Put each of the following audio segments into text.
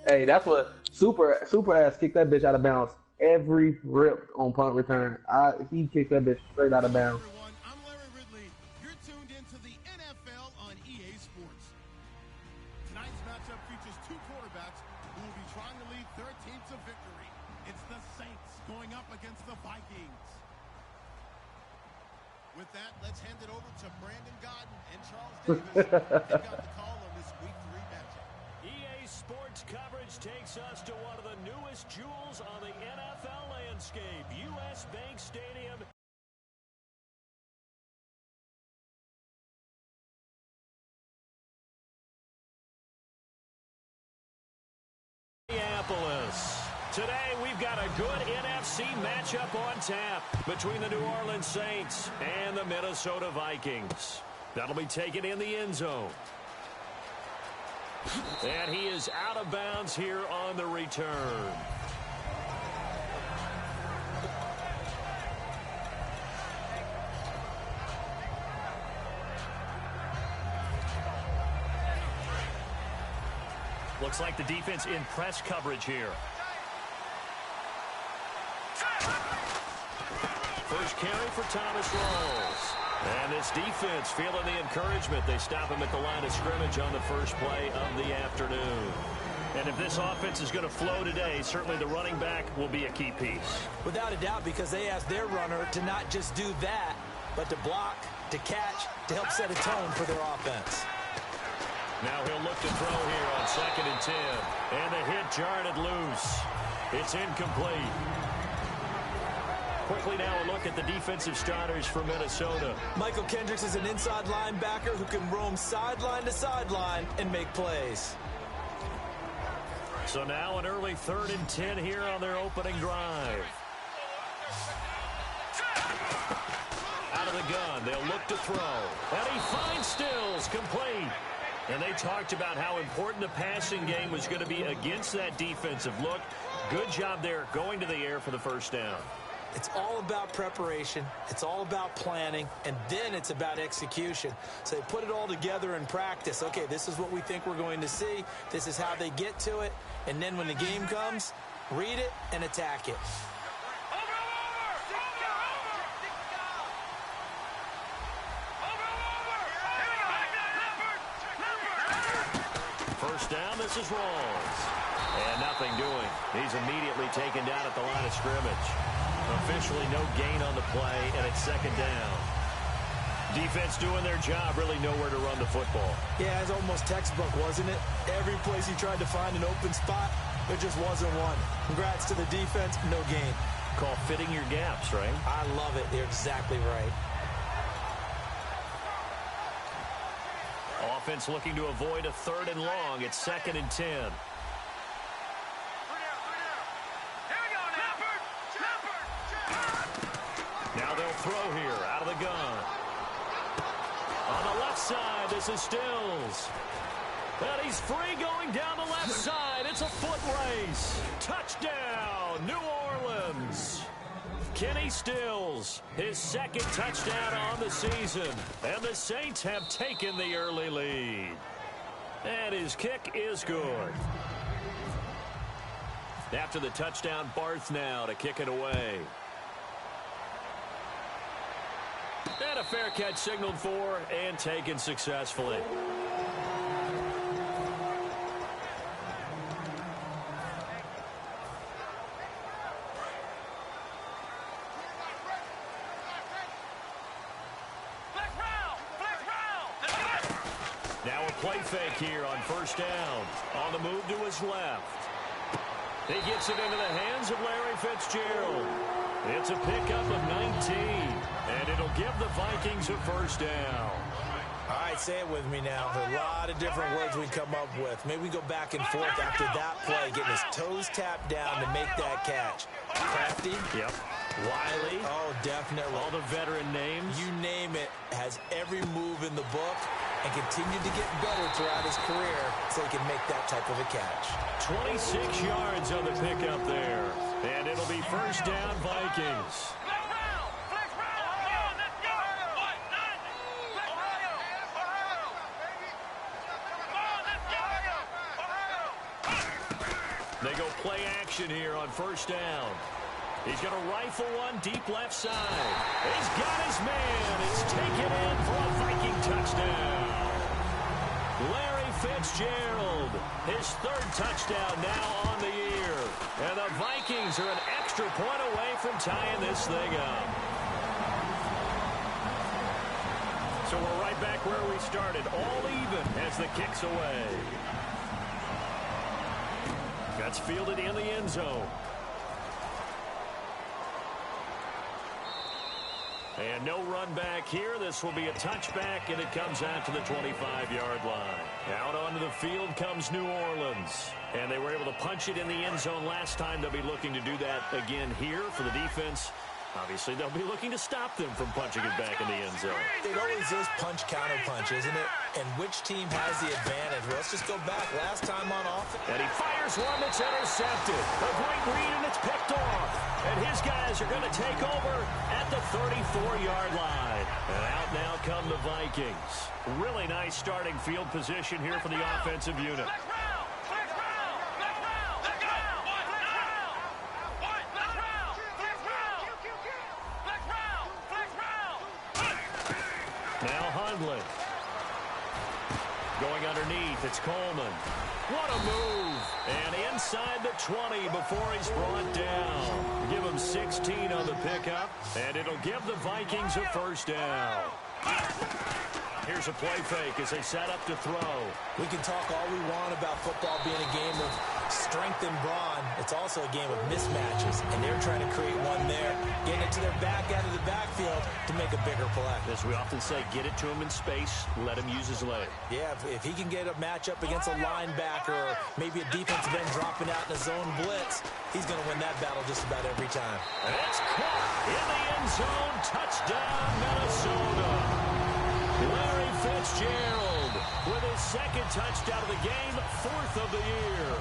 Hey, that's what super ass kicked that bitch out of bounds every rip on punt return. He kicked that bitch straight out of bounds. Everyone, I'm Larry Ridley. You're tuned into the NFL on EA Sports. Tonight's matchup features two quarterbacks who will be trying to lead their team to victory. It's the Saints going up against the Vikings. With that, let's hand it over to Brandon Godden and Charles Davis. They've got the call on this Week 3 matchup. EA Sports coverage takes us to one of the newest jewels on the NFL landscape, U.S. Bank Stadium. Minneapolis. Today, we've got a good NFC matchup on tap between the New Orleans Saints and the Minnesota Vikings. That'll be taken in the end zone. And he is out of bounds here on the return. Looks like the defense in press coverage here. First carry for Thomas Rawls. And this defense feeling the encouragement. They stop him at the line of scrimmage on the first play of the afternoon. And if this offense is going to flow today, certainly the running back will be a key piece. Without a doubt, because they asked their runner to not just do that, but to block, to catch, to help set a tone for their offense. Now he'll look to throw here on 2nd and 10. And the hit jarred it loose. It's incomplete. Quickly now a look at the defensive starters for Minnesota. Michael Kendricks is an inside linebacker who can roam sideline to sideline and make plays. So now an early 3rd and 10 here on their opening drive. Out of the gun, they'll look to throw. And he finds Stills, complete. And they talked about how important the passing game was going to be against that defensive look. Good job there going to the air for the first down. It's all about preparation. It's all about planning. And then it's about execution. So they put it all together in practice. Okay, this is what we think we're going to see. This is how they get to it. And then when the game comes, read it and attack it. First down, this is Rawls. And nothing doing. He's immediately taken down at the line of scrimmage. Officially no gain on the play, and it's 2nd down. Defense doing their job, really nowhere to run the football. Yeah, it's almost textbook, wasn't it? Every place he tried to find an open spot, there just wasn't one. Congrats to the defense, no gain. Call fitting your gaps, right? I love it. You're exactly right. Offense looking to avoid a 3rd and long. It's 2nd and 10. Now they'll throw here out of the gun. On the left side, this is Stills. And he's free going down the left side. It's a foot race. Touchdown, New Orleans. Kenny Stills, his 2nd touchdown on the season. And the Saints have taken the early lead. And his kick is good. After the touchdown, Barth now to kick it away. And a fair catch signaled for and taken successfully. Now a play fake here on first down. On the move to his left. He gets it into the hands of Larry Fitzgerald. It's a pickup of 19. And it'll give the Vikings a first down. All right, say it with me now. There are a lot of different words we come up with. Maybe we go back and forth after that play, getting his toes tapped down to make that catch. Crafty. Yep. Wiley. Oh, definitely. All the veteran names. You name it. Has every move in the book and continued to get better throughout his career so he can make that type of a catch. 26 yards on the pickup there. And it'll be first down, Vikings. They go play action here on first down. He's going to rifle one deep left side. He's got his man. It's taken in for a Viking touchdown. Larry Fitzgerald, his third touchdown now on the year. And the Vikings are an extra point away from tying this thing up. So we're right back where we started, all even as the kick's away. That's fielded in the end zone. And no run back here. This will be a touchback, and it comes out to the 25-yard line. Out onto the field comes New Orleans. And they were able to punch it in the end zone last time. They'll be looking to do that again here for the defense. Obviously, they'll be looking to stop them from punching it back in the end zone. It always is punch-counter-punch, isn't it? And which team has the advantage? Well, let's just go back. Last time on offense. And he fires one that's intercepted. A great read, and it's picked off. And his guys are going to take over at the 34-yard line. And out now come the Vikings. Really nice starting field position here for the offensive unit. Now Hundley. Going underneath, it's Coleman. What a move. And inside the 20 before he's brought down. Give him 16 on the pickup, and it'll give the Vikings a first down. Here's a play fake as they set up to throw. We can talk all we want about football being a game of strength and brawn. It's also a game of mismatches, and they're trying to create one there, getting it to their back out of the backfield to make a bigger play. As we often say, get it to him in space, let him use his leg. Yeah, if he can get a matchup against a linebacker or maybe a defensive end dropping out in a zone blitz, he's going to win that battle just about every time. And it's caught in the end zone. Touchdown, Minnesota. Larry Fitzgerald with his second touchdown of the game, fourth of the year.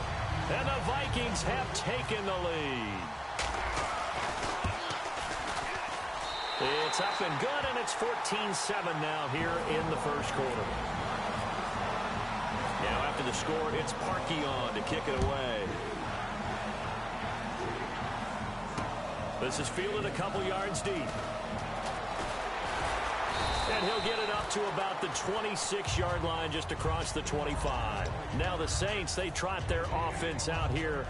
And the Vikings have taken the lead. It's up and good, and it's 14-7 now here in the first quarter. Now after the score, it's Parkey on to kick it away. This is fielded a couple yards deep. And he'll get it up to about the 26-yard line, just across the 25. Now the Saints, they trot their offense out here.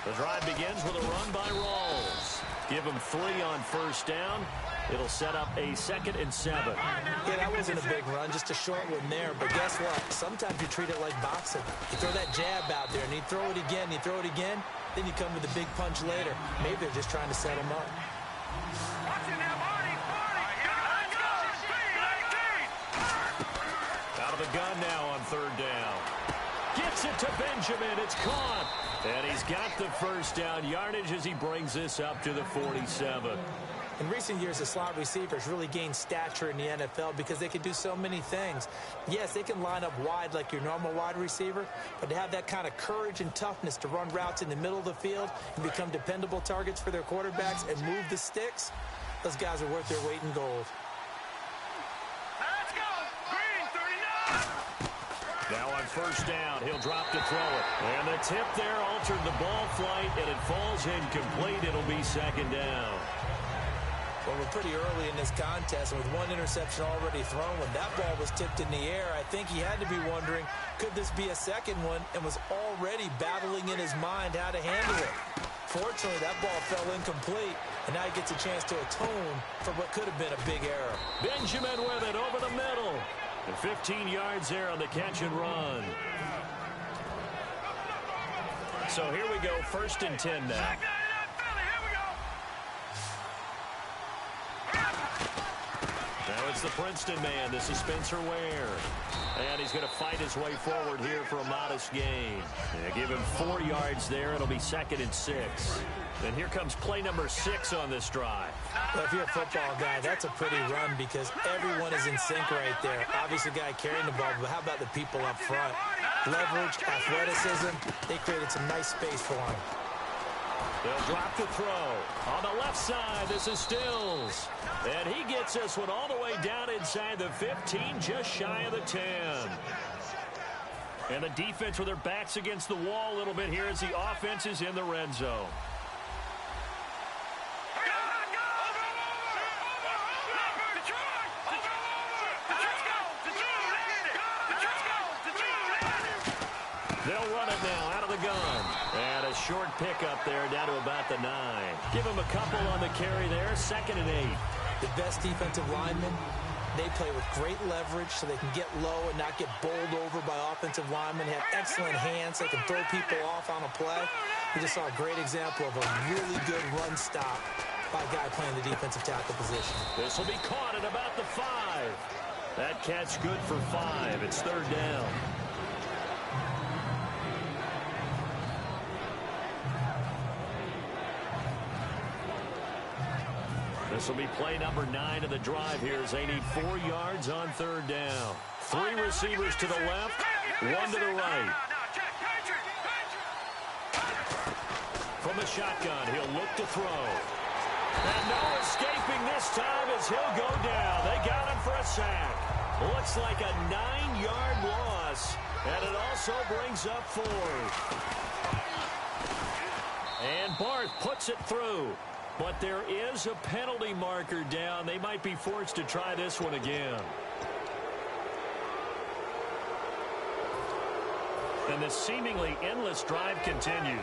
The drive begins with a run by Rawls. Give him 3 on first down. It'll set up a 2nd and 7. Yeah, that wasn't a big run, just a short one there. But guess what? Sometimes you treat it like boxing. You throw that jab out there, and you throw it again, you throw it again, then you come with a big punch later. Maybe they're just trying to set him up. Out of the gun now on third down. Gets it to Benjamin. It's caught. And he's got the first down yardage as he brings this up to the 47. In recent years, the slot receivers really gained stature in the NFL because they can do so many things. Yes, they can line up wide like your normal wide receiver, but to have that kind of courage and toughness to run routes in the middle of the field and become dependable targets for their quarterbacks and move the sticks, those guys are worth their weight in gold. Let's go! Green, 39! Now on first down, he'll drop to throw it. And the tip there altered the ball flight, and it falls incomplete. It'll be 2nd down. Well, we're pretty early in this contest, and with one interception already thrown, when that ball was tipped in the air, I think he had to be wondering, could this be a second one, and was already battling in his mind how to handle it. Fortunately, that ball fell incomplete, and now he gets a chance to atone for what could have been a big error. Benjamin with it over the middle. And 15 yards there on the catch and run. So here we go, 1st and 10 now. Now it's the Princeton man. This is Spencer Ware. And he's going to fight his way forward here for a modest gain. Yeah, give him 4 yards there. It'll be 2nd and 6. And here comes play number 6 on this drive. Well, if you're a football guy, that's a pretty run because everyone is in sync right there. Obviously, the guy carrying the ball, but how about the people up front? Leverage, athleticism, they created some nice space for him. They'll drop the throw. On the left side, this is Stills. And he gets this one all the way down inside the 15, just shy of the 10. And the defense with their backs against the wall a little bit here as the offense is in the red zone. They'll run it now out of the gun. And a short pickup there down to about the 9. Give him a couple on the carry there. 2nd and 8. The best defensive linemen, they play with great leverage so they can get low and not get bowled over by offensive linemen. Have excellent hands. They can throw people off on a play. We just saw a great example of a really good run stop by a guy playing the defensive tackle position. This will be caught at about the 5. That catch good for 5. It's 3rd down. This will be play number 9 of the drive here as they need 4 yards on 3rd down. 3 receivers to the left, 1 to the right. From the shotgun, he'll look to throw. And no escaping this time as he'll go down. They got him for a sack. Looks like a 9-yard loss, and it also brings up 4th. And Barth puts it through. But there is a penalty marker down. They might be forced to try this one again. And the seemingly endless drive continues.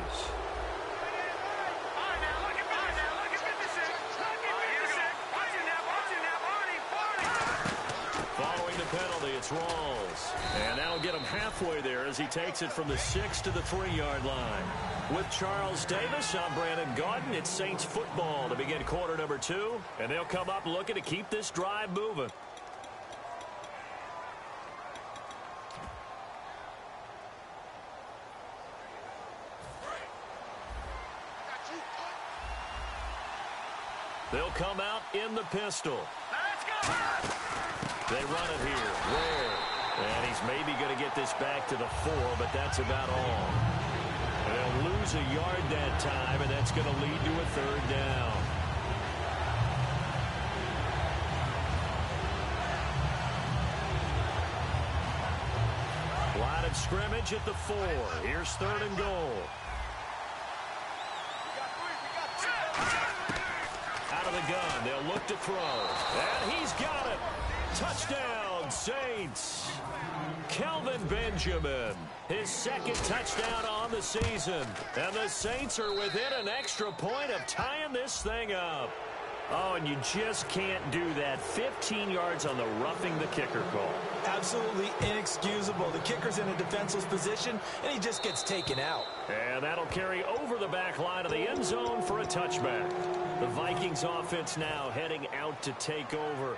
Following the penalty, it's Rawls. And that'll get him halfway there as he takes it from the 6 to the 3-yard line. With Charles Davis, I'm Brandon Gaudin. It's Saints football to begin quarter number 2. And they'll come up looking to keep this drive moving. They'll come out in the pistol. They run it here. Ware. And he's maybe going to get this back to the 4, but that's about all. They'll lose a yard that time, and that's going to lead to a 3rd down. Line of scrimmage at the 4. Here's 3rd and goal. Out of the gun, they'll look to throw. And he's got it. Touchdown, Saints. Kelvin Benjamin, his 2nd touchdown on the season. And the Saints are within an extra point of tying this thing up. Oh, and you just can't do that. 15 yards on the roughing the kicker call. Absolutely inexcusable. The kicker's in a defenseless position, and he just gets taken out. And that'll carry over the back line of the end zone for a touchback. The Vikings offense now heading out to take over.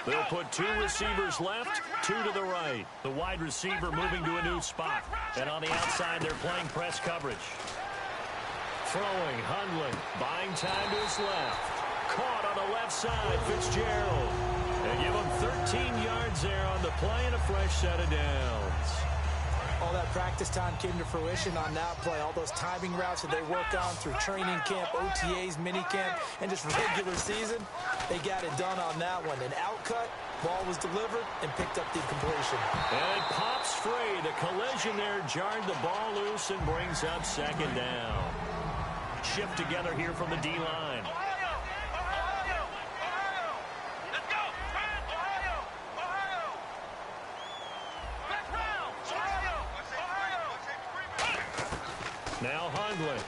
They'll put 2 receivers left, 2 to the right. The wide receiver moving to a new spot. And on the outside, they're playing press coverage. Throwing, Hundley, buying time to his left. Caught on the left side, Fitzgerald. And give him 13 yards there on the play and a fresh set of downs. All that practice time came to fruition on that play. All those timing routes that they work on through training camp, OTAs, minicamp, and just regular season, they got it done on that one. An outcut, ball was delivered, and picked up the completion. And it pops free. The collision there jarred the ball loose and brings up 2nd down. Shift together here from the D-line. Now Hundley.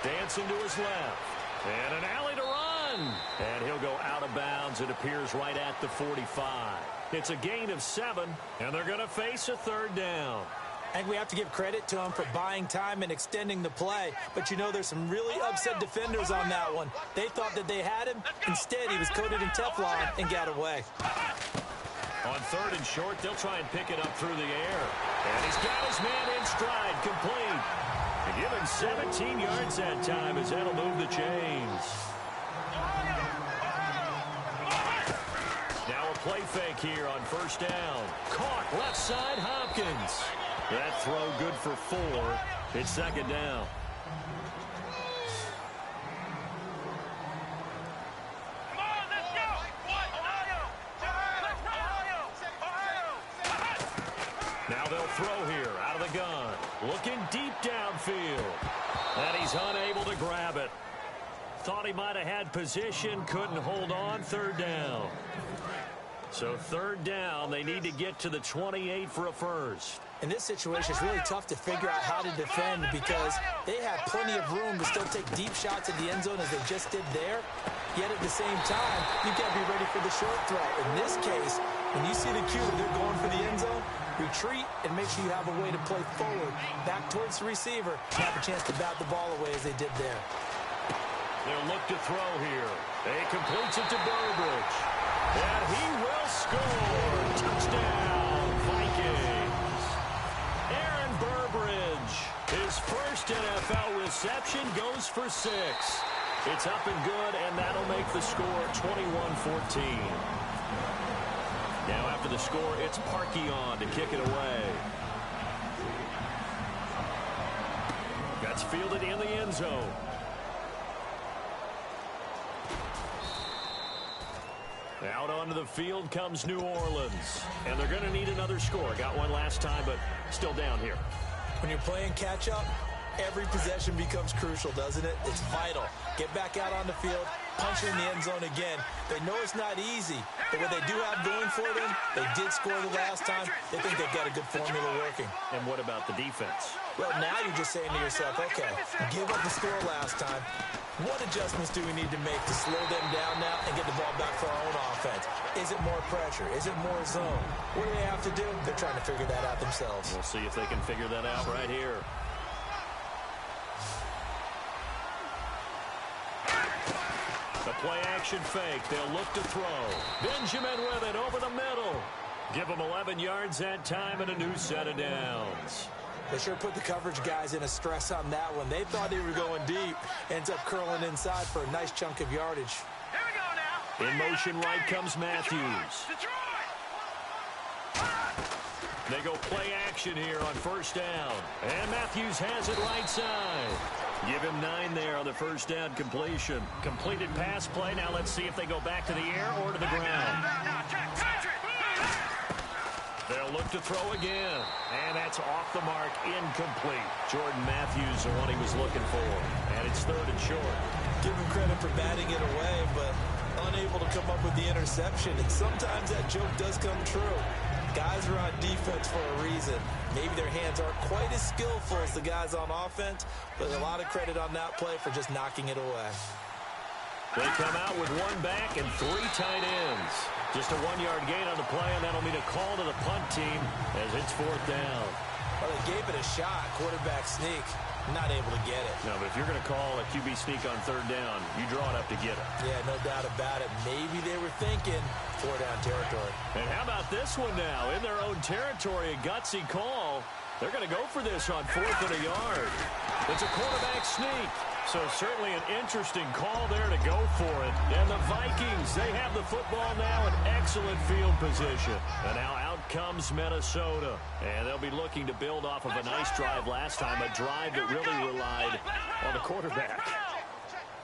Dancing to his left. And an alley to run. And he'll go out of bounds. It appears right at the 45. It's a gain of 7, and they're going to face a 3rd down. I think we have to give credit to him for buying time and extending the play. But, you know, there's some really upset defenders on that one. They thought that they had him. Instead, he was coated in Teflon and got away. On 3rd and short, they'll try and pick it up through the air. And he's got his man in stride, complete. And give him 17 yards that time as that'll move the chains. play fake here on first down. Caught left side, Hopkins. That throw good for 4. It's second down. Now they'll throw here out of the gun. Looking deep downfield. And he's unable to grab it. Thought he might have had position, couldn't hold on. Third down. So third down, they need to get to the 28 for a first. In this situation, it's really tough to figure out how to defend because they have plenty of room to still take deep shots at the end zone as they just did there. Yet at the same time, you've got to be ready for the short throw. In this case, when you see the cue that they're going for the end zone, retreat and make sure you have a way to play forward, back towards the receiver, and have a chance to bat the ball away as they did there. They'll look to throw here. He completes it to Burbridge. And he will score. Touchdown, Vikings. Aaron Burbridge, his first NFL reception, goes for 6. It's up and good, and that'll make the score 21-14. Now after the score, it's Parkey on to kick it away. That's fielded in the end zone. Out onto the field comes New Orleans. And they're going to need another score. Got one last time, but still down here. When you're playing catch-up, every possession becomes crucial, doesn't it? It's vital. Get back out on the field, punch in the end zone again. They know it's not easy, but what they do have going for them, they did score the last time. They think they've got a good formula working. And what about the defense? Well, now you're just saying to yourself, okay, give up the score last time. What adjustments do we need to make to slow them down now and get the ball back for our own offense? Is it more pressure? Is it more zone? What do they have to do? They're trying to figure that out themselves. We'll see if they can figure that out right here. The play-action fake. They'll look to throw. Benjamin with it over the middle. Give them 11 yards that time and a new set of downs. They sure put the coverage guys in a stress on that one. They thought they were going deep. Ends up curling inside for a nice chunk of yardage. Here we go now. In motion right comes Matthews. They go play action here on first down. And Matthews has it right side. Give him 9 there on the first down completion. Completed pass play. Now let's see if they go back to the air or to the ground. They'll look to throw again. And that's off the mark, incomplete. Jordan Matthews, the one he was looking for. And it's third and short. Give him credit for batting it away, but unable to come up with the interception. And sometimes that joke does come true. Guys are on defense for a reason. Maybe their hands aren't quite as skillful as the guys on offense, but a lot of credit on that play for just knocking it away. They come out with 1 back and 3 tight ends. Just a 1-yard gain on the play, and that'll mean a call to the punt team as it's 4th down. Well, they gave it a shot, quarterback sneak. Not able to get it. No, but if you're going to call a QB sneak on 3rd down, you draw it up to get it. Yeah, no doubt about it. Maybe they were thinking 4-down territory. And how about this one now? In their own territory, a gutsy call. They're going to go for this on 4th and a yard. It's a quarterback sneak. So certainly an interesting call there to go for it. And the Vikings, they have the football now in excellent field position. And now out comes Minnesota. And they'll be looking to build off of a nice drive last time, a drive that really relied on the quarterback.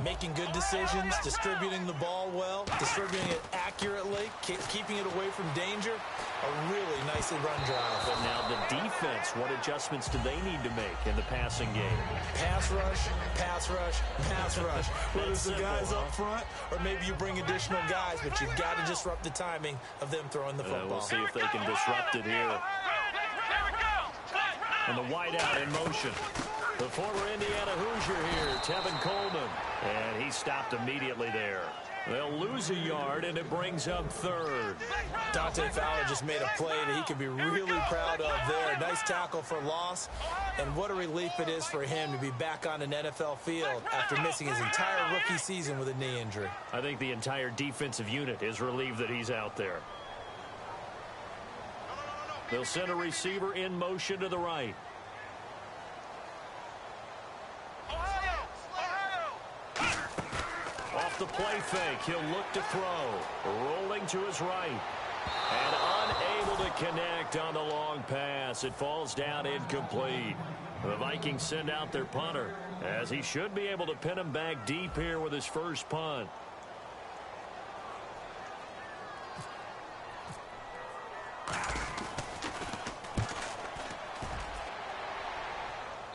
Making good decisions, distributing the ball well, distributing it accurately, keeping it away from danger. A really nicely run drive. But now the defense, what adjustments do they need to make in the passing game? Pass rush, pass rush, pass rush. Whether it's the guys up front or maybe you bring additional guys, but you've got to disrupt the timing of them throwing the football. We'll see if they can disrupt it here. And the wideout in motion. The former Indiana Hoosier here, Tevin Coleman. And he stopped immediately there. They'll lose a yard, and it brings up 3rd. Dante Fowler just made a play that he can be really proud of there. Nice tackle for loss. And what a relief it is for him to be back on an NFL field after missing his entire rookie season with a knee injury. I think the entire defensive unit is relieved that he's out there. They'll send a receiver in motion to the right. Off the play fake, he'll look to throw. Rolling to his right. And unable to connect on the long pass. It falls down incomplete. The Vikings send out their punter, as he should be able to pin him back deep here with his first punt.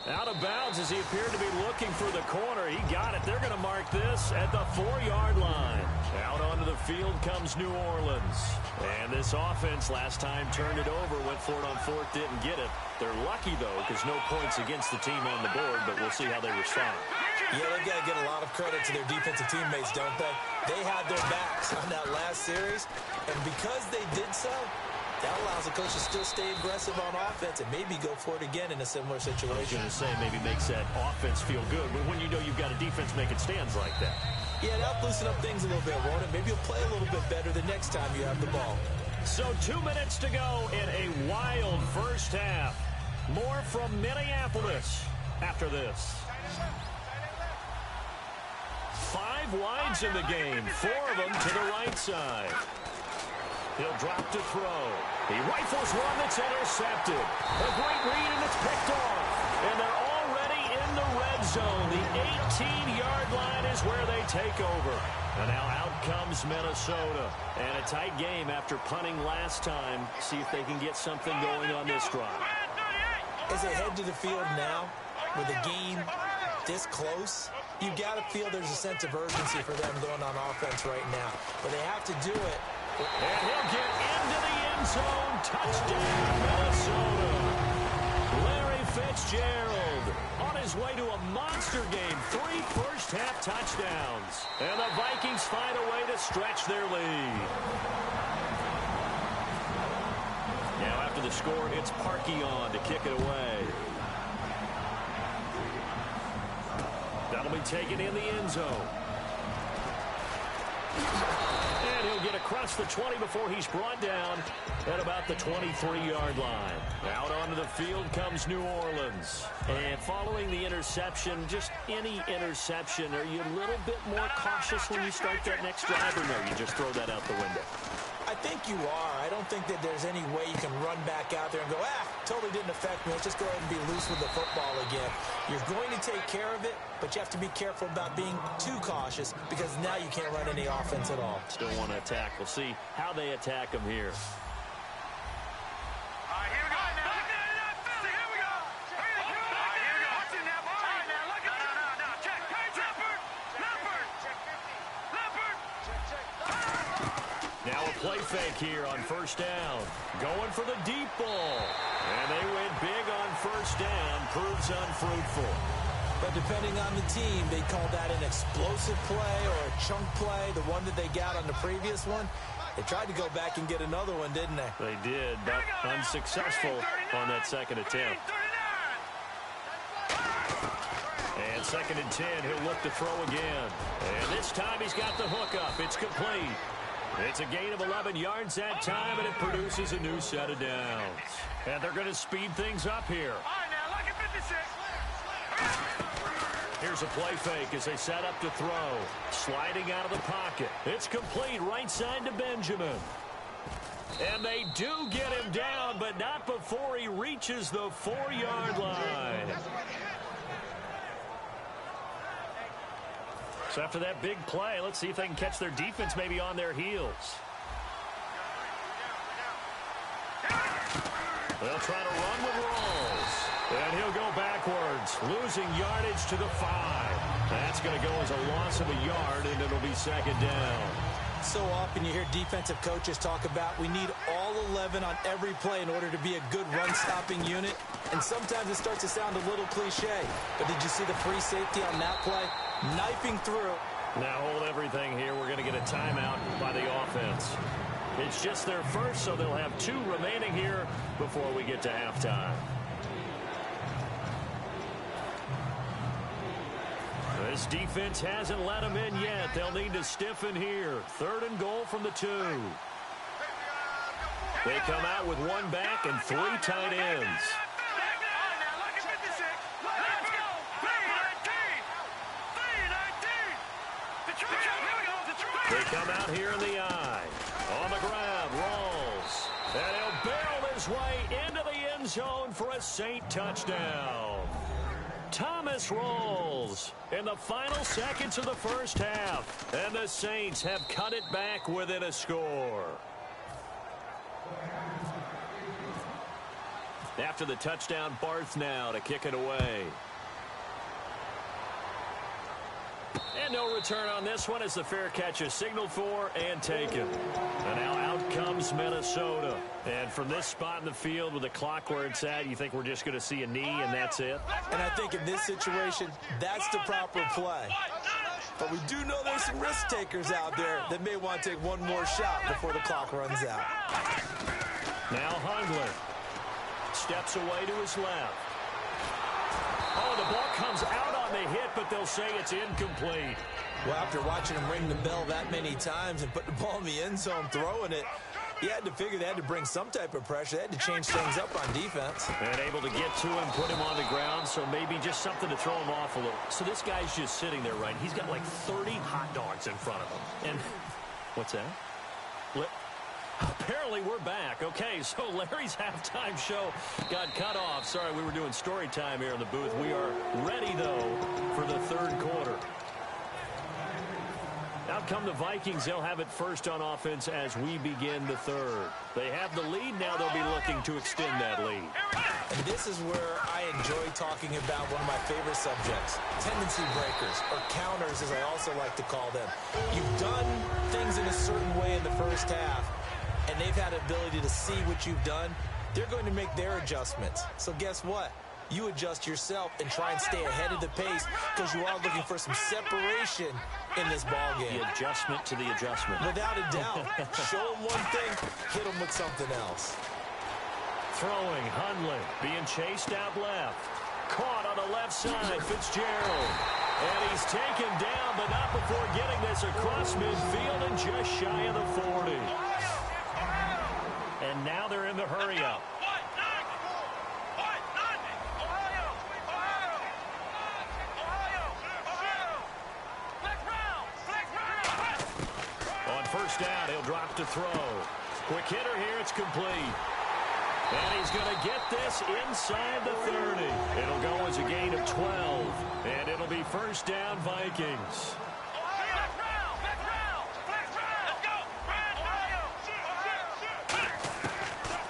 Out of bounds as he appeared to be looking for the corner. He got it. They're going to mark this at the 4-yard line. Out onto the field comes New Orleans. And this offense last time turned it over, went for it on fourth, didn't get it. They're lucky, though, because no points against the team on the board, but we'll see how they respond. Yeah, they've got to get a lot of credit to their defensive teammates, don't they? They had their backs on that last series, and because they did so, that allows the coach to still stay aggressive on offense and maybe go for it again in a similar situation. I was going to say maybe makes that offense feel good, but when you know you've got a defense making stands like that. Yeah, that'll loosen up things a little bit, won't it? Maybe you'll play a little bit better the next time you have the ball. So 2 minutes to go in a wild first half. More from Minneapolis after this. 5 wides in the game, 4 of them to the right side. He'll drop to throw. He rifles one that's intercepted. A great read, and it's picked off. And they're already in the red zone. The 18-yard line is where they take over. And now out comes Minnesota. And a tight game after punting last time. See if they can get something going on this drive. As they head to the field now, with the game this close, you got to feel there's a sense of urgency for them going on offense right now. But they have to do it. And he'll get into the end zone. Touchdown, Minnesota. Larry Fitzgerald on his way to a monster game. 3 first-half touchdowns. And the Vikings find a way to stretch their lead. Now after the score, it's Parkey on to kick it away. That'll be taken in the end zone. And he'll get across the 20 before he's brought down at about the 23-yard line. Out onto the field comes New Orleans. And following the interception, just any interception, are you a little bit more cautious when you start that next drive, or no, you just throw that out the window? I think you are. I don't think that there's any way you can run back out there and go, totally didn't affect me. Let's just go ahead and be loose with the football again. You're going to take care of it, but you have to be careful about being too cautious because now you can't run any offense at all. Still want to attack. We'll see how they attack them here. Now a play fake here on first down. Going for the deep ball. And they went big on first down. Proves unfruitful. But depending on the team, they call that an explosive play or a chunk play, the one that they got on the previous one. They tried to go back and get another one, didn't they? They did, but unsuccessful on that second attempt. And 2nd and 10, he'll look to throw again. And this time he's got the hook up. It's complete. It's a gain of 11 yards that time, and it produces a new set of downs. And they're going to speed things up here. Here's a play fake as they set up to throw. Sliding out of the pocket. It's complete right side to Benjamin. And they do get him down, but not before he reaches the 4-yard line. So after that big play, let's see if they can catch their defense maybe on their heels. They'll try to run with Rawls. And he'll go backwards, losing yardage to the 5. That's going to go as a loss of a yard, and it'll be 2nd down. So often you hear defensive coaches talk about we need all 11 on every play in order to be a good run-stopping unit. And sometimes it starts to sound a little cliche. But did you see the free safety on that play? Knifing through. Now hold everything here. We're going to get a timeout by the offense. It's just their first, so they'll have 2 remaining here before we get to halftime. This defense hasn't let them in yet. They'll need to stiffen here. 3rd and goal from the 2. They come out with 1 back and 3 tight ends. They come out here in the I. On the grab, Rawls. his way into the end zone for a Saint touchdown. Thomas rolls in the final seconds of the first half, and the Saints have cut it back within a score. After the touchdown, Barth now to kick it away. And no return on this one as the fair catch is signaled for and taken. And now out comes Minnesota. And from this spot in the field with the clock where it's at, you think we're just going to see a knee and that's it? And I think in this situation, that's the proper play. But we do know there's some risk takers out there that may want to take one more shot before the clock runs out. Now Hundley steps away to his left. Oh, the ball comes out on the hit, but they'll say it's incomplete. Well, after watching him ring the bell that many times and put the ball in the end zone throwing it, he had to figure they had to bring some type of pressure. They had to change things up on defense. And able to get to him, put him on the ground, so maybe just something to throw him off a little. So this guy's just sitting there, right? He's got like 30 hot dogs in front of him. And what's that? Apparently we're back. Okay, so Larry's halftime show got cut off. Sorry, we were doing story time here in the booth. We are ready, though, for the third quarter. Out come the Vikings. They'll have it first on offense as we begin the third. They have the lead. Now they'll be looking to extend that lead. And this is where I enjoy talking about one of my favorite subjects, tendency breakers, or counters, as I also like to call them. You've done things in a certain way in the first half, and they've had the ability to see what you've done. They're going to make their adjustments. So guess what? You adjust yourself and try and stay ahead of the pace because you are looking for some separation in this ball game. The adjustment to the adjustment. Without a doubt. Show them one thing, hit them with something else. Throwing, Hundley being chased out left. Caught on the left side, Fitzgerald. And he's taken down, but not before getting this across midfield and just shy of the 40. And now they're in the hurry-up. On first down, he'll drop to throw. Quick hitter here, it's complete. And he's going to get this inside the 30. It'll go as a gain of 12. And it'll be first down, Vikings.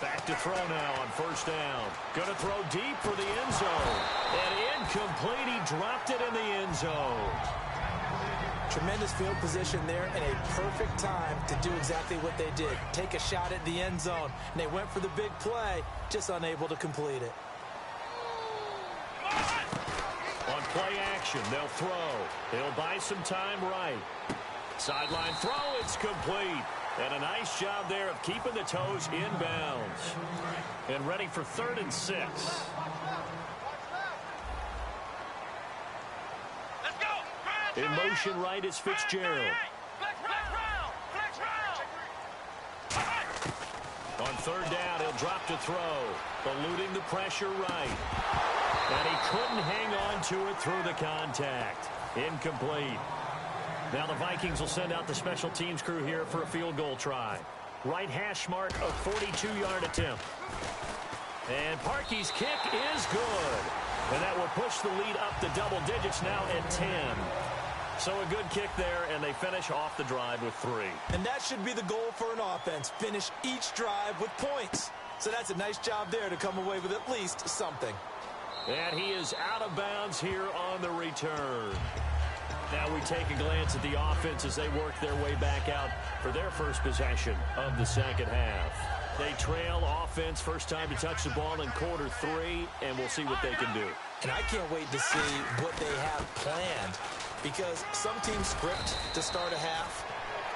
Back to throw now on first down. Going to throw deep for the end zone. And incomplete. He dropped it in the end zone. Tremendous field position there and a perfect time to do exactly what they did. Take a shot at the end zone. And they went for the big play, just unable to complete it. On play action, they'll throw. He'll buy some time right. Sideline throw, it's complete. And a nice job there of keeping the toes inbounds. And ready for 3rd and 6. In motion right is Fitzgerald. On third down, he'll drop to throw. Eluding the pressure right. And he couldn't hang on to it through the contact. Incomplete. Now the Vikings will send out the special teams crew here for a field goal try. Right hash mark, a 42-yard attempt. And Parkey's kick is good. And that will push the lead up to double digits now at 10. So a good kick there, and they finish off the drive with 3. And that should be the goal for an offense. Finish each drive with points. So that's a nice job there to come away with at least something. And he is out of bounds here on the return. Now we take a glance at the offense as they work their way back out for their first possession of the second half. They trail offense, first time to touch the ball in quarter 3, and we'll see what they can do. And I can't wait to see what they have planned. Because some teams script to start a half.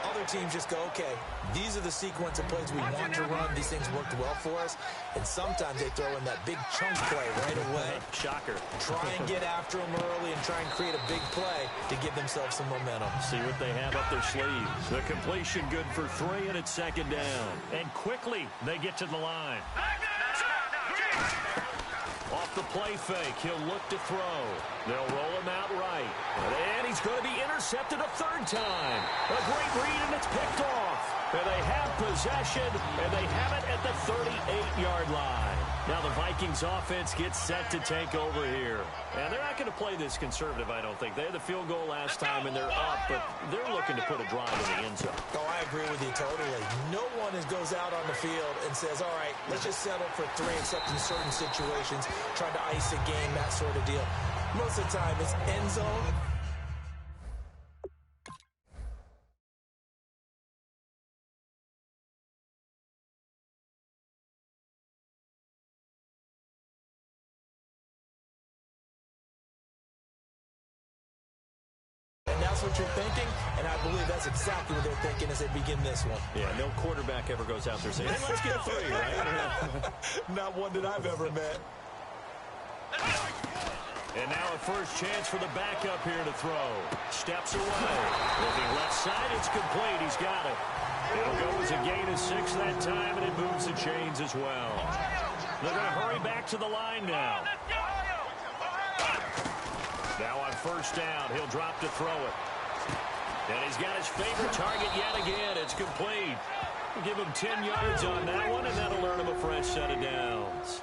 Other teams just go, okay, these are the sequence of plays we want to run. These things worked well for us. And sometimes they throw in that big chunk play right away. Shocker. Try and get after them early and try and create a big play to give themselves some momentum. See what they have up their sleeves. The completion good for 3, and it's second down. And quickly they get to the line. Off the play fake, he'll look to throw. They'll roll him out right. And he's going to be intercepted a 3rd time. A great read, and it's picked off. And they have possession, and they have it at the 38-yard line. Now the Vikings offense gets set to take over here. And they're not going to play this conservative, I don't think. They had the field goal last time, and they're up, but they're looking to put a drive in the end zone. Oh, I agree with you totally. No one goes out on the field and says, all right, let's just settle for 3, except in certain situations, trying to ice a game, that sort of deal. Most of the time, it's end zone. That's what you're thinking, and I believe that's exactly what they're thinking as they begin this one. Yeah, no quarterback ever goes out there saying, hey, let's get 3, right? Not one that I've ever met. And now a first chance for the backup here to throw. Steps away. Looking left side, it's complete. He's got it. It'll go as a gain of 6 that time, and it moves the chains as well. They're going to hurry back to the line now. Now on first down, he'll drop to throw it. And he's got his favorite target yet again. It's complete. We'll give him 10 yards on that one, and that'll earn him a fresh set of downs.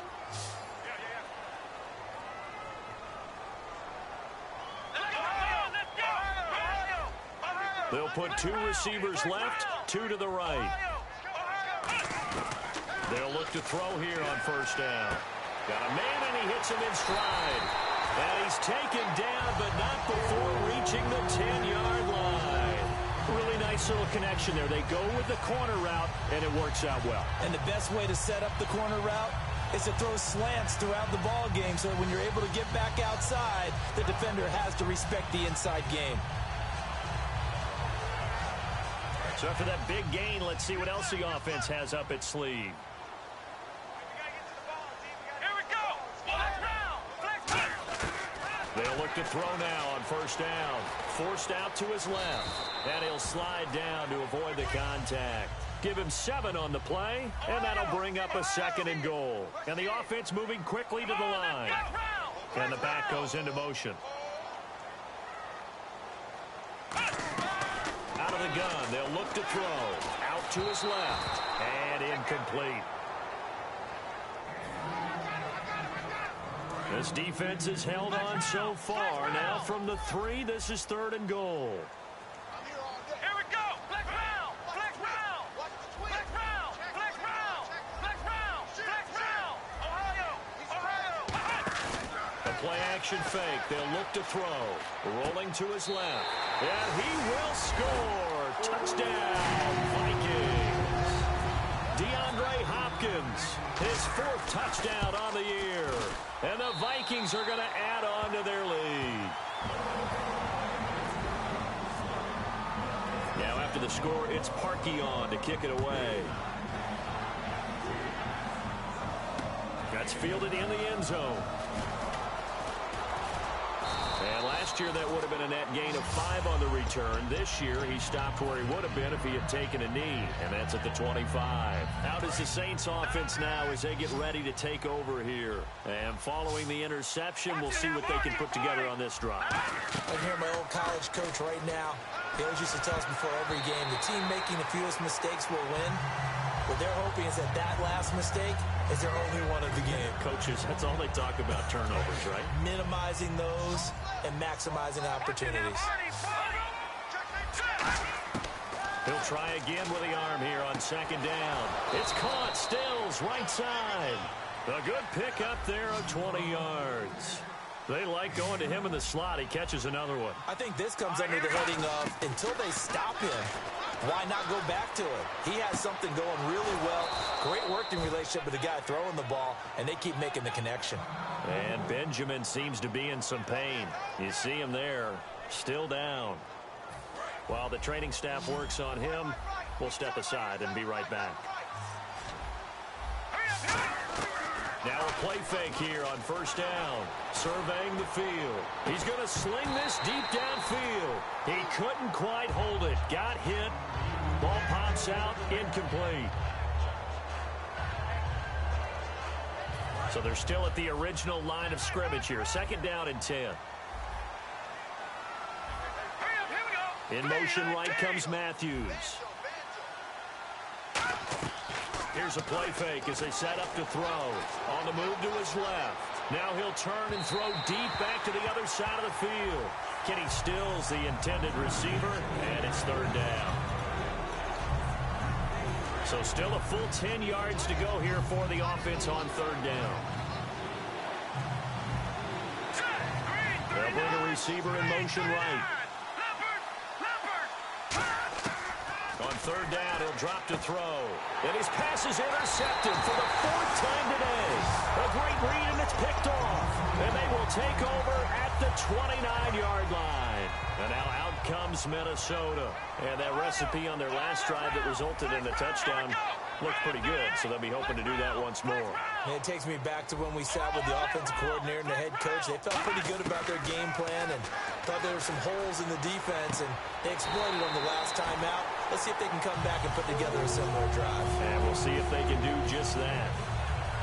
They'll put 2 receivers left, 2 to the right. They'll look to throw here on first down. Got a man, and he hits him in stride. And he's taken down, but not before reaching the 10-yard line. Really nice little connection there. They go with the corner route, and it works out well. And the best way to set up the corner route is to throw slants throughout the ball game so that when you're able to get back outside, the defender has to respect the inside game. So after that big gain, let's see what else the offense has up its sleeve. They'll look to throw now on first down. Forced out to his left. And he'll slide down to avoid the contact. Give him 7 on the play, and that'll bring up a 2nd and goal. And the offense moving quickly to the line. And the back goes into motion. Out of the gun, they'll look to throw. Out to his left. And incomplete. This defense has held on so far. Now from the 3, this is 3rd and goal. Here we go. Flex round. Flex round. Flex round. Flex round. Flex round. Flex round. Ohio. A play-action fake. They'll look to throw. Rolling to his left. And he will score. Touchdown, Vikings. DeAndre Hopkins, his 4th touchdown on the year. And the Vikings are going to add on to their lead. Now after the score, it's Parkey on to kick it away. That's fielded in the end zone. And last year, that would have been a net gain of 5 on the return. This year, he stopped where he would have been if he had taken a knee, and that's at the 25. Out is the Saints offense now as they get ready to take over here. And following the interception, we'll see what they can put together on this drive. I can hear my old college coach right now. He always used to tell us before every game, the team making the fewest mistakes will win. What they're hoping is that that last mistake is their only one of the game. Coaches, that's all they talk about, turnovers, right? Minimizing those and maximizing opportunities. He'll try again with the arm here on 2nd down. It's caught. Stills, right side. A good pick up there of 20 yards. They like going to him in the slot. He catches another one. I think this comes under the heading of until they stop him, why not go back to it? He has something going really well. Great working relationship with the guy throwing the ball, and they keep making the connection. And Benjamin seems to be in some pain. You see him there, still down. While the training staff works on him, we'll step aside and be right back. Now a play fake here on first down. Surveying the field. He's going to sling this deep downfield. He couldn't quite hold it. Got hit. Ball pops out. Incomplete. So they're still at the original line of scrimmage here. 2nd down and 10. In motion right comes Matthews. Here's a play fake as they set up to throw. On the move to his left. Now he'll turn and throw deep back to the other side of the field. Kenny Stills, the intended receiver, and it's third down. So still a full 10 yards to go here for the offense on third down. They'll bring a receiver in motion right. On third down, he'll drop to throw. And his pass is intercepted for the fourth time today. A great read, and it's picked off. And they will take over at the 29-yard line. And now out comes Minnesota. And that recipe on their last drive that resulted in a touchdown looked pretty good, so they'll be hoping to do that once more. And it takes me back to when we sat with the offensive coordinator and the head coach. They felt pretty good about their game plan and thought there were some holes in the defense, and they exploited them the last time out. Let's see if they can come back and put together a similar drive. And we'll see if they can do just that.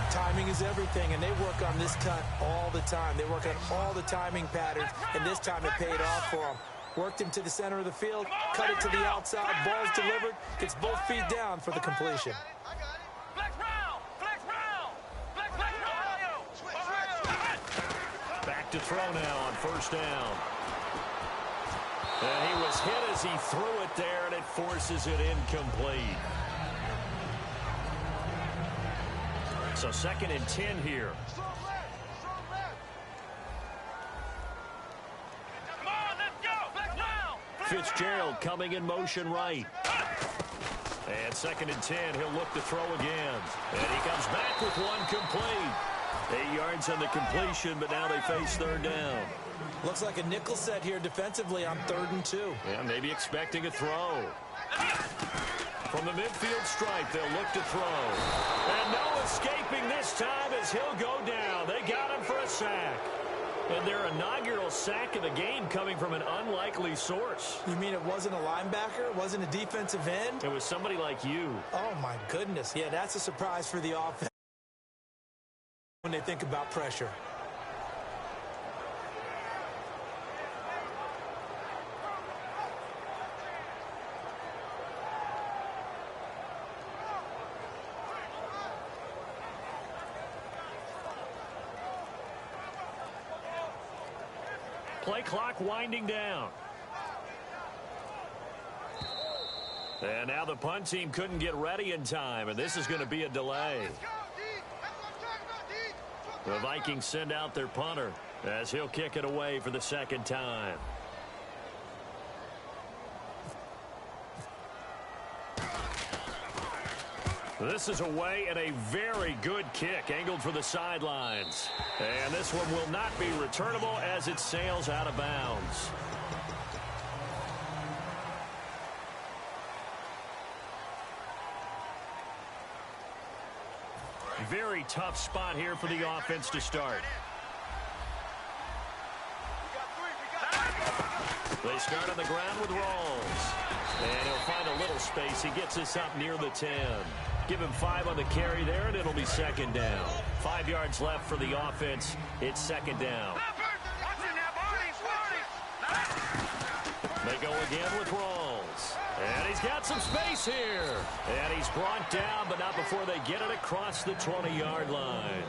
Timing is everything, and they work on this cut all the time. They work on all the timing patterns, and this time it paid off for them. Worked him to the center of the field, cut it to the outside, ball's delivered, gets both feet down for the completion. Back to throw now on first down. And he was hit as he threw it there, and it forces it incomplete. So 2nd and 10 here. Fitzgerald coming in motion right. And 2nd and 10, he'll look to throw again. And he comes back with one complete. 8 yards on the completion, but now they face third down. Looks like a nickel set here defensively on 3rd and 2. Yeah, maybe expecting a throw. From the midfield stripe, they'll look to throw. And no escaping this time as he'll go down. They got him for a sack. And their inaugural sack of the game coming from an unlikely source. You mean it wasn't a linebacker? It wasn't a defensive end? It was somebody like you. Oh, my goodness. Yeah, that's a surprise for the offense when they think about pressure. Play clock winding down. And now the punt team couldn't get ready in time, and this is going to be a delay. The Vikings send out their punter as he'll kick it away for the 2nd time. This is away and a very good kick angled for the sidelines. And this one will not be returnable as it sails out of bounds. Very tough spot here for the offense to start. They start on the ground with Rawls. And he'll find a little space. He gets this up near the 10. Give him 5 on the carry there, and it'll be 2nd down. 5 yards left for the offense. It's 2nd down. They go again with Rawls. And he's got some space here. And he's brought down, but not before they get it across the 20-yard line.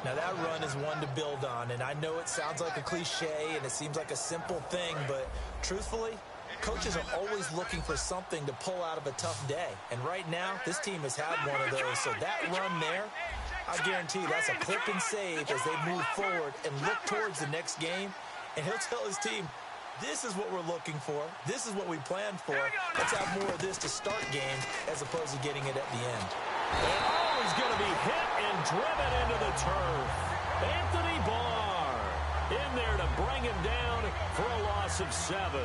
Now, that run is one to build on, and I know it sounds like a cliche, and it seems like a simple thing, but truthfully, coaches are always looking for something to pull out of a tough day. And right now, this team has had one of those. So that run there, I guarantee that's a clip and save as they move forward and look towards the next game. And he'll tell his team, this is what we're looking for. This is what we planned for. Let's have more of this to start games as opposed to getting it at the end. And oh, he's going to be hit and driven into the turf. Anthony Barr in there to bring him down for a loss of 7.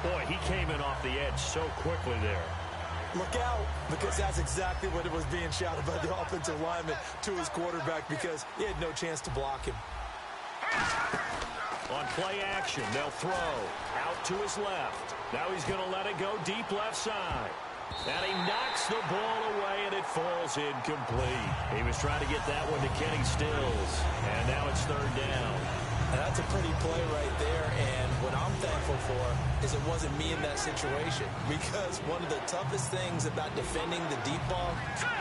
Boy, he came in off the edge so quickly there. Look out, because that's exactly what it was being shouted by the offensive lineman to his quarterback because he had no chance to block him. On play action, they'll throw out to his left. Now he's going to let it go deep left side. And he knocks the ball away, and it falls incomplete. He was trying to get that one to Kenny Stills, and now it's 3rd down. And that's a pretty play right there, and what I'm thankful for is it wasn't me in that situation, because one of the toughest things about defending the deep ball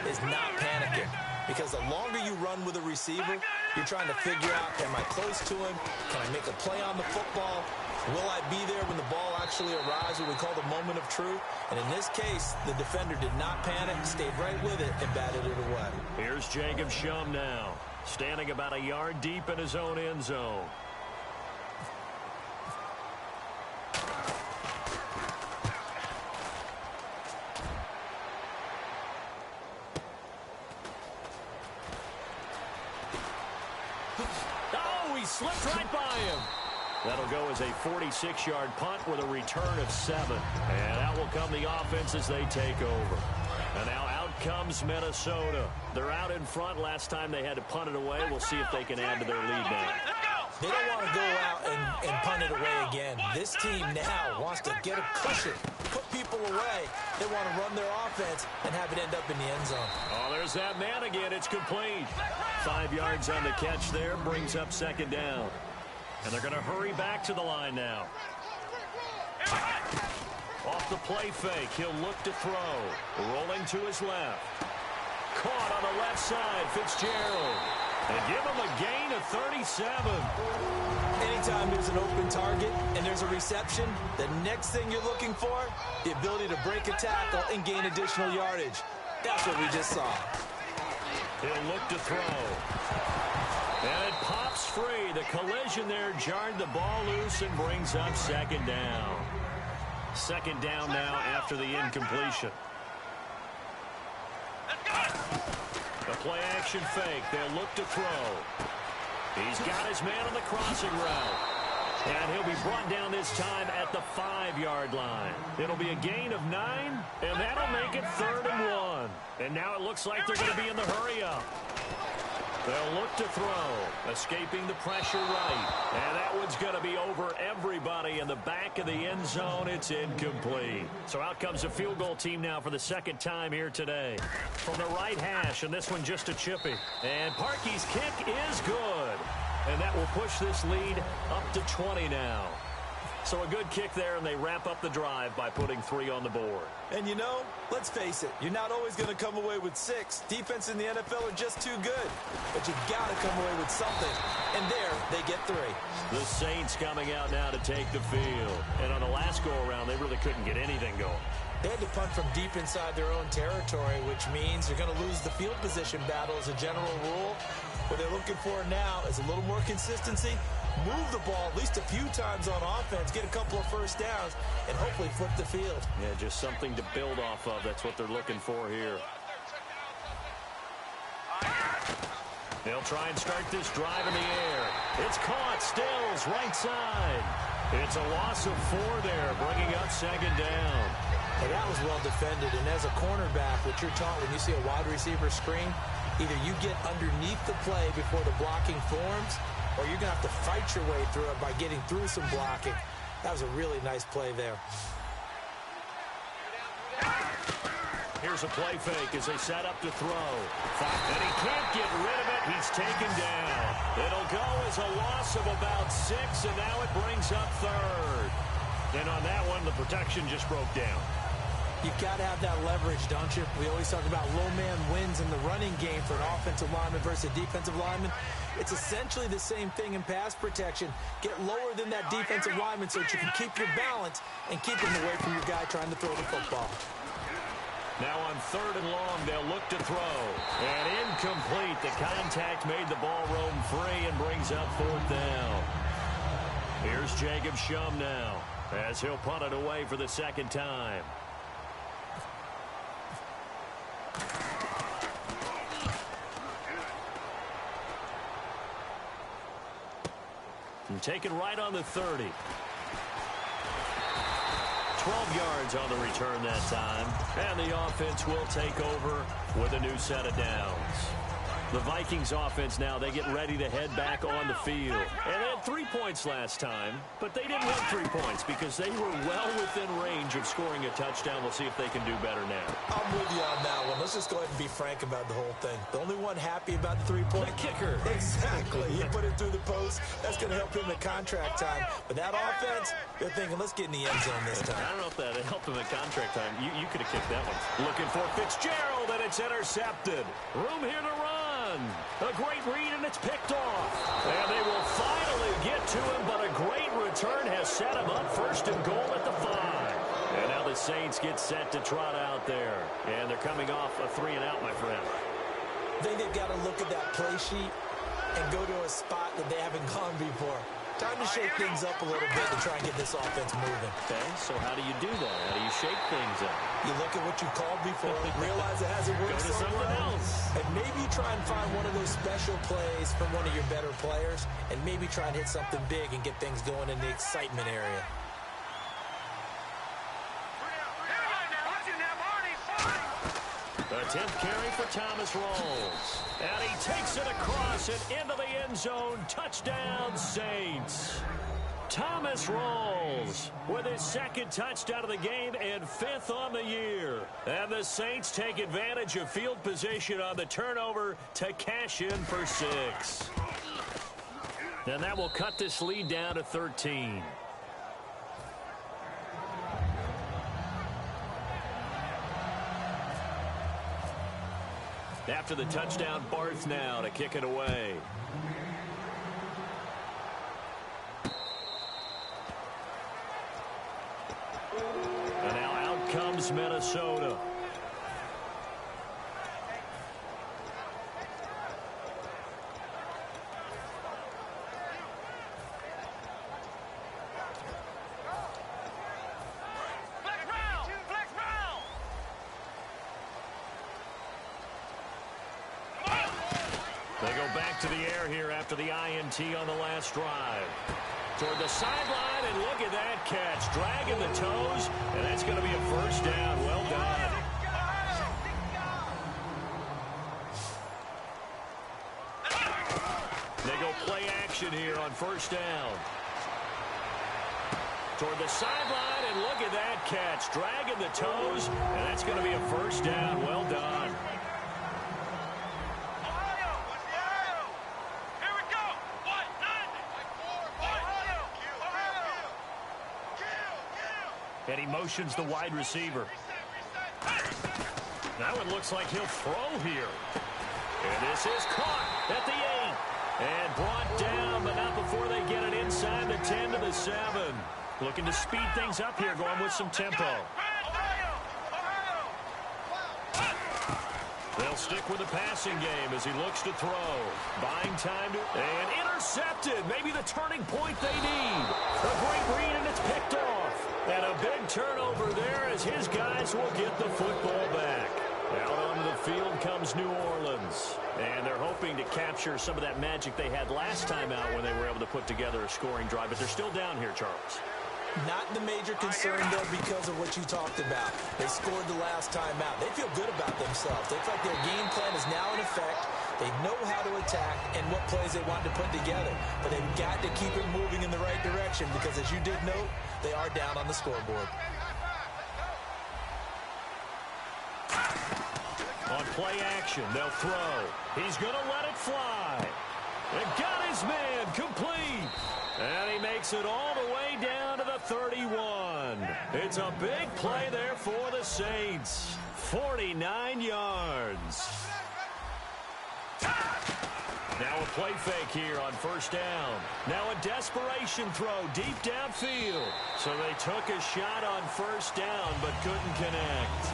is not panicking. Because the longer you run with a receiver, you're trying to figure out, am I close to him? Can I make a play on the football? Will I be there when the ball actually arrives, what we call the moment of truth? And in this case, the defender did not panic, stayed right with it, and batted it away. Here's Jacob Shum now, standing about a yard deep in his own end zone. Oh, he slipped right by him. That'll go as a 46-yard punt with a return of 7. And out will come the offense as they take over. And now out comes Minnesota. They're out in front. Last time they had to punt it away. We'll see if they can add to their lead now. They don't want to go out and punt it away again. This team now wants to get a cushion, put people away. They want to run their offense and have it end up in the end zone. Oh, there's that man again. It's complete. 5 yards on the catch there. Brings up second down. And they're going to hurry back to the line now. Off the play fake. He'll look to throw. Rolling to his left. Caught on the left side. Fitzgerald. And give him a gain of 37. Anytime there's an open target and there's a reception, the next thing you're looking for, the ability to break a tackle and gain additional yardage. That's what we just saw. He'll look to throw. And it pops free. The collision there jarred the ball loose and brings up second down. Second down now after the incompletion. The play-action fake. They'll look to throw. He's got his man on the crossing route. And he'll be brought down this time at the 5-yard line. It'll be a gain of 9, and that'll make it 3rd and 1. And now it looks like they're going to be in the hurry-up. They'll look to throw, escaping the pressure right. And that one's going to be over everybody in the back of the end zone. It's incomplete. So out comes the field goal team now for the second time here today. From the right hash, and this one just a chippy. And Parkey's kick is good. And that will push this lead up to 20 now. So a good kick there, and they wrap up the drive by putting 3 on the board. And you know, let's face it, you're not always going to come away with 6. Defense in the NFL are just too good. But you've got to come away with something. And there, they get 3. The Saints coming out now to take the field. And on the last go-around, they really couldn't get anything going. They had to punt from deep inside their own territory, which means you're going to lose the field position battle as a general rule. What they're looking for now is a little more consistency. Move the ball at least a few times on offense, get a couple of first downs, and hopefully flip the field. Yeah, just something to build off of. That's what they're looking for here. They'll try and start this drive in the air. It's caught. Stills, right side. It's a loss of 4 there, bringing up second down. Hey, that was well defended, and as a cornerback, what you're taught when you see a wide receiver screen, either you get underneath the play before the blocking forms, or you're going to have to fight your way through it by getting through some blocking. That was a really nice play there. Here's a play fake as they set up to throw. And he can't get rid of it. He's taken down. It'll go as a loss of about 6, and now it brings up 3rd. And on that one, the protection just broke down. You've got to have that leverage, don't you? We always talk about low man wins in the running game for an offensive lineman versus a defensive lineman. It's essentially the same thing in pass protection. Get lower than that defensive lineman so that you can keep your balance and keep him away from your guy trying to throw the football. Now on 3rd and long, they'll look to throw. And incomplete. The contact made the ball roam free and brings up 4th down. Here's Jacob Shum now as he'll punt it away for the second time. And taken right on the 30. 12 yards on the return that time. And the offense will take over with a new set of downs. The Vikings offense now, they get ready to head back on the field. And they had 3 points last time, but they didn't win 3 points because they were well within range of scoring a touchdown. We'll see if they can do better now. I'm with you on that one. Let's just go ahead and be frank about the whole thing. The only one happy about the 3-point. The kicker. Exactly. He put it through the post. That's going to help him at contract time. But that offense, they're thinking, let's get in the end zone this time. I don't know if that helped him at contract time. You could have kicked that one. Looking for Fitzgerald, and it's intercepted. Room here to run. A great read, and it's picked off. And they will finally get to him, but a great return has set him up first and goal at the 5. And now the Saints get set to trot out there. And they're coming off a 3-and-out, my friend. I think they've got to look at that play sheet and go to a spot that they haven't gone before. Time to shake things up a little bit to try and get this offense moving. Okay, so how do you do that? How do you shake things up? You look at what you called before, realize it hasn't worked Go to something else. and maybe try and find one of those special plays from one of your better players, and maybe try and hit something big and get things going in the excitement area. The 10th carry for Thomas Rawls. And he takes it across and into the end zone. Touchdown, Saints. Thomas Rawls with his 2nd touchdown of the game and 5th on the year. And the Saints take advantage of field position on the turnover to cash in for 6. And that will cut this lead down to 13. After the touchdown, Barth now to kick it away. And now out comes Minnesota. They go back to the air here after the INT on the last drive. Toward the sideline, and look at that catch. Dragging the toes, and that's going to be a first down. Well done. They go play action here on first down. Toward the sideline, and look at that catch. Dragging the toes, and that's going to be a first down. Well done. And he motions the wide receiver. Now it looks like he'll throw here. And this is caught at the 8. And brought down, but not before they get it inside the 10 to the 7. Looking to speed things up here, going with some tempo. They'll stick with the passing game as he looks to throw. Buying time to... And intercepted. Maybe the turning point they need. A great read, and it's picked off. And a big turnover there as his guys will get the football back. Out onto the field comes New Orleans. And they're hoping to capture some of that magic they had last time out when they were able to put together a scoring drive. But they're still down here, Charles. Not the major concern, though, because of what you talked about. They scored the last time out. They feel good about themselves. They feel like their game plan is now in effect. They know how to attack and what plays they want to put together. But they've got to keep it moving in the right direction because, as you did note, they are down on the scoreboard. On play action, they'll throw. He's going to let it fly. And got his man complete. And he makes it all the way down to the 31. It's a big play there for the Saints. 49 yards. Now a play fake here on first down. Now a desperation throw deep downfield. So they took a shot on first down but couldn't connect.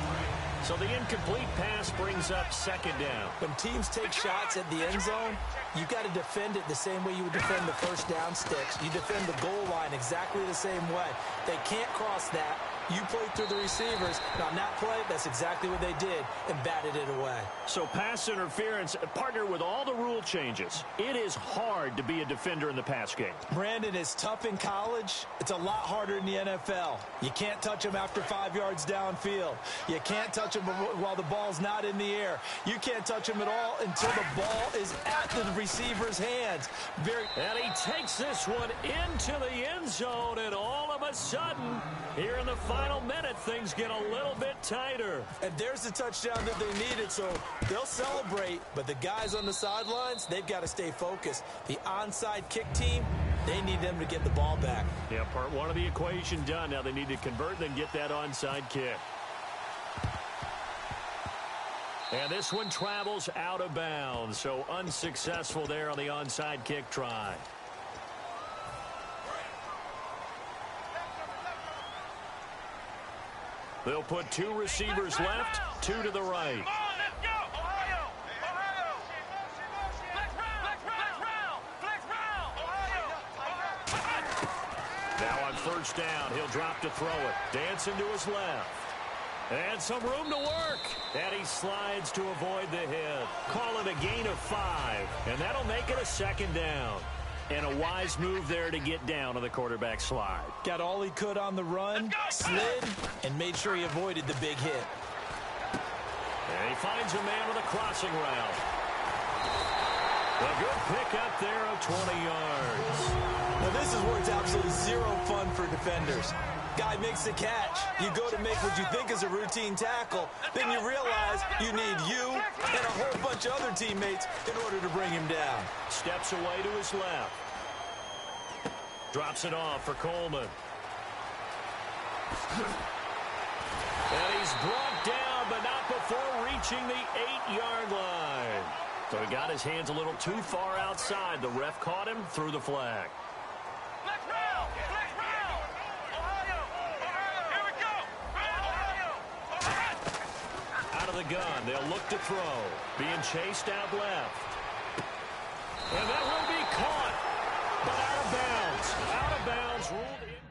So the incomplete pass brings up second down. When teams take shots at the end zone, you've got to defend it the same way you would defend the first down sticks. You defend the goal line exactly the same way. They can't cross that. You played through the receivers. And on that play, that's exactly what they did and batted it away. So pass interference partnered with all the rule changes. It is hard to be a defender in the pass game. Brandon, is tough in college. It's a lot harder in the NFL. You can't touch him after 5 yards downfield. You can't touch him while the ball's not in the air. You can't touch him at all until the ball is at the receiver's hands. And he takes this one into the end zone, and all of a sudden, here in the final minute, things get a little bit tighter. And there's the touchdown that they needed, so they'll celebrate. But the guys on the sidelines, they've got to stay focused. The onside kick team, they need them to get the ball back. Yeah, part one of the equation done. Now they need to convert and get that onside kick. And this one travels out of bounds, so unsuccessful there on the onside kick try. They'll put 2 receivers left, 2 to the right. Now on first down, he'll drop to throw it. Dancing to his left. And some room to work. And he slides to avoid the hit. Call it a gain of 5. And that'll make it a second down. And a wise move there to get down on the quarterback slide. Got all he could on the run, slid, and made sure he avoided the big hit. And he finds a man with a crossing route. A good pickup there of 20 yards. Now this is where it's absolutely zero fun for defenders. Guy makes the catch. You go to make what you think is a routine tackle. Then you realize you need you and a whole bunch of other teammates in order to bring him down. Steps away to his left. Drops it off for Coleman. And he's brought down, but not before reaching the 8-yard line. So he got his hands a little too far outside. The ref caught him, threw the flag. Out of the gun, they'll look to throw. Being chased out left. And that will be caught. But out of bounds. Out of bounds, ruled in.